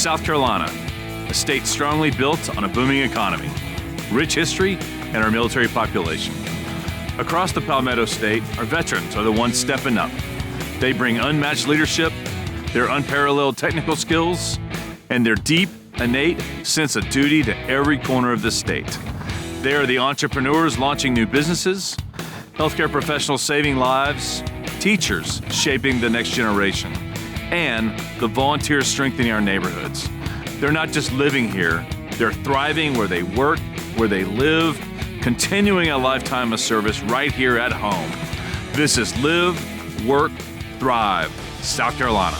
South Carolina, a state strongly built on a booming economy, rich history, and our military population. Across the Palmetto State, our veterans are the ones stepping up. They bring unmatched leadership, their unparalleled technical skills, and their deep, innate sense of duty to every corner of the state. They are the entrepreneurs launching new businesses, healthcare professionals saving lives, teachers shaping the next generation, and the volunteers strengthening our neighborhoods. They're not just living here, they're thriving where they work, where they live, continuing a lifetime of service right here at home. This is Live, Work, Thrive, South Carolina.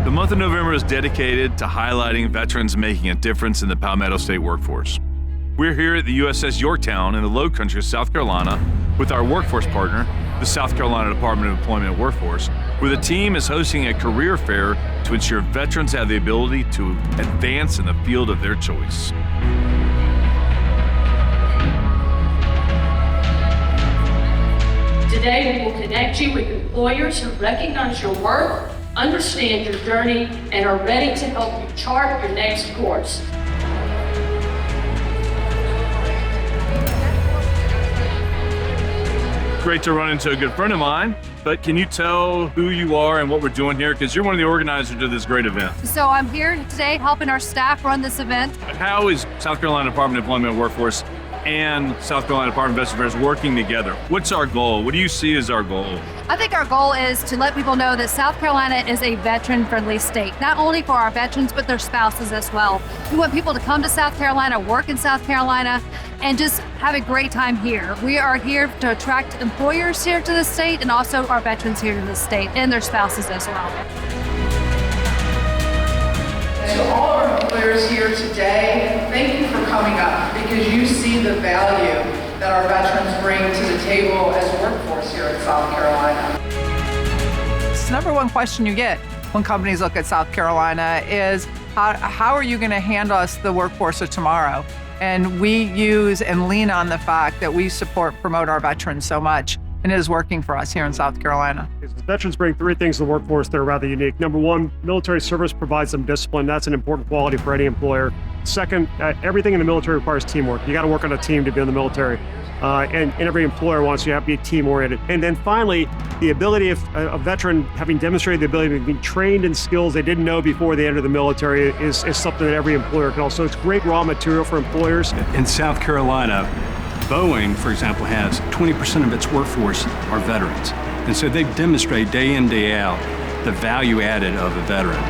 The month of November is dedicated to highlighting veterans making a difference in the Palmetto State workforce. We're here at the USS Yorktown in the Low Country of South Carolina with our workforce partner, the South Carolina Department of Employment and Workforce, where the team is hosting a career fair to ensure veterans have the ability to advance in the field of their choice. Today, we will connect you with employers who recognize your work, understand your journey, and are ready to help you chart your next course. Great to run into a good friend of mine, but can you tell who you are and what we're doing here? Because you're one of the organizers of this great event. So I'm here today helping our staff run this event. How is South Carolina Department of Employment and Workforce and South Carolina Department of Veterans Affairs working together? What's our goal? What do you see as our goal? I think our goal is to let people know that South Carolina is a veteran-friendly state, not only for our veterans, but their spouses as well. We want people to come to South Carolina, work in South Carolina, and just have a great time here. We are here to attract employers here to the state and also our veterans here to the state and their spouses as well. To all our employers here today, thank you for coming up because you see the value that our veterans bring to the table as workforce here in South Carolina. It's the number one question you get when companies look at South Carolina is, how are you going to hand us the workforce of tomorrow? And we use and lean on the fact that we promote our veterans so much, and it is working for us here in South Carolina. Veterans bring three things to the workforce that are rather unique. Number one, military service provides them discipline. That's an important quality for any employer. Second, everything in the military requires teamwork. You got to work on a team to be in the military. And every employer wants you to be team-oriented. And then finally, the ability of a veteran having demonstrated the ability to be trained in skills they didn't know before they entered the military is something that every employer can also. It's great raw material for employers. In South Carolina, Boeing, for example, has 20% of its workforce are veterans. And so they demonstrate day in, day out the value added of a veteran.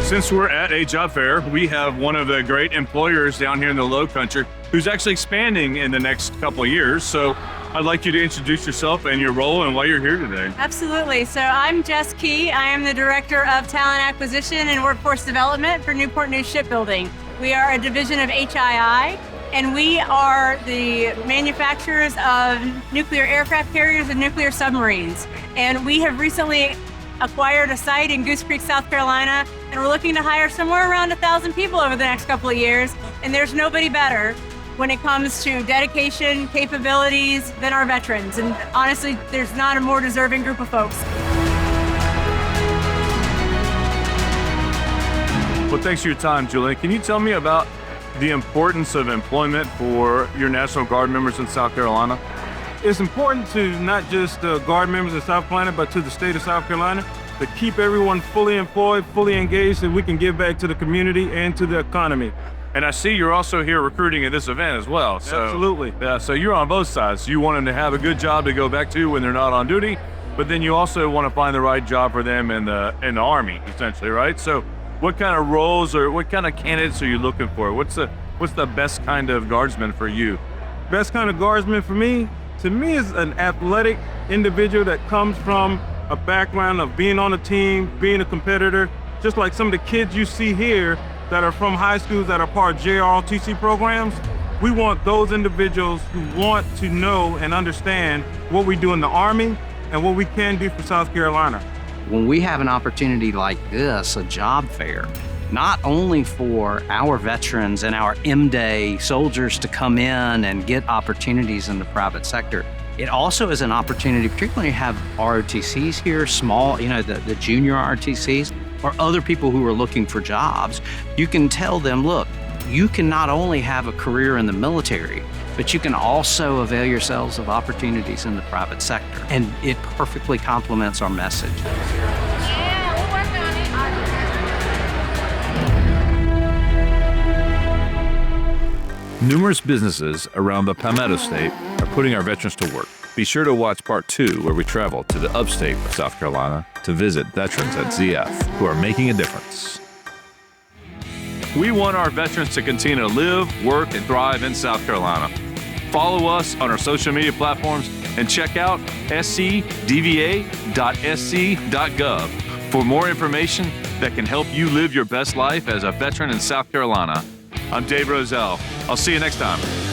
Since we're at a job fair, we have one of the great employers down here in the Low Country who's actually expanding in the next couple of years. So I'd like you to introduce yourself and your role and why you're here today. Absolutely. So I'm Jess Key. I am the Director of Talent Acquisition and Workforce Development for Newport News Shipbuilding. We are a division of HII, and we are the manufacturers of nuclear aircraft carriers and nuclear submarines. And we have recently acquired a site in Goose Creek, South Carolina, and we're looking to hire somewhere around 1,000 people over the next couple of years. And there's nobody better when it comes to dedication, capabilities than our veterans. And honestly, there's not a more deserving group of folks. Well, thanks for your time, Julie. Can you tell me about the importance of employment for your National Guard members in South Carolina? It's important to not just the Guard members in South Carolina, but to the state of South Carolina to keep everyone fully employed, fully engaged, so we can give back to the community and to the economy. And I see you're also here recruiting at this event as well. So, absolutely. Yeah, so you're on both sides. You want them to have a good job to go back to when they're not on duty, but then you also want to find the right job for them in the Army, essentially, right? So what kind of roles or what kind of candidates are you looking for? What's the best kind of guardsman for you? Best kind of guardsman for me, to me, is an athletic individual that comes from a background of being on a team, being a competitor, just like some of the kids you see here that are from high schools that are part of JROTC programs. We want those individuals who want to know and understand what we do in the Army and what we can do for South Carolina. When we have an opportunity like this, a job fair, not only for our veterans and our M-Day soldiers to come in and get opportunities in the private sector, it also is an opportunity, particularly when you have ROTCs here, small, the junior ROTCs, or other people who are looking for jobs. You can tell them, look, you can not only have a career in the military, but you can also avail yourselves of opportunities in the private sector. And it perfectly complements our message. Numerous businesses around the Palmetto State are putting our veterans to work. Be sure to watch part 2, where we travel to the upstate of South Carolina to visit veterans at ZF who are making a difference. We want our veterans to continue to live, work, and thrive in South Carolina. Follow us on our social media platforms and check out scdva.sc.gov for more information that can help you live your best life as a veteran in South Carolina. I'm Dave Roselle. I'll see you next time.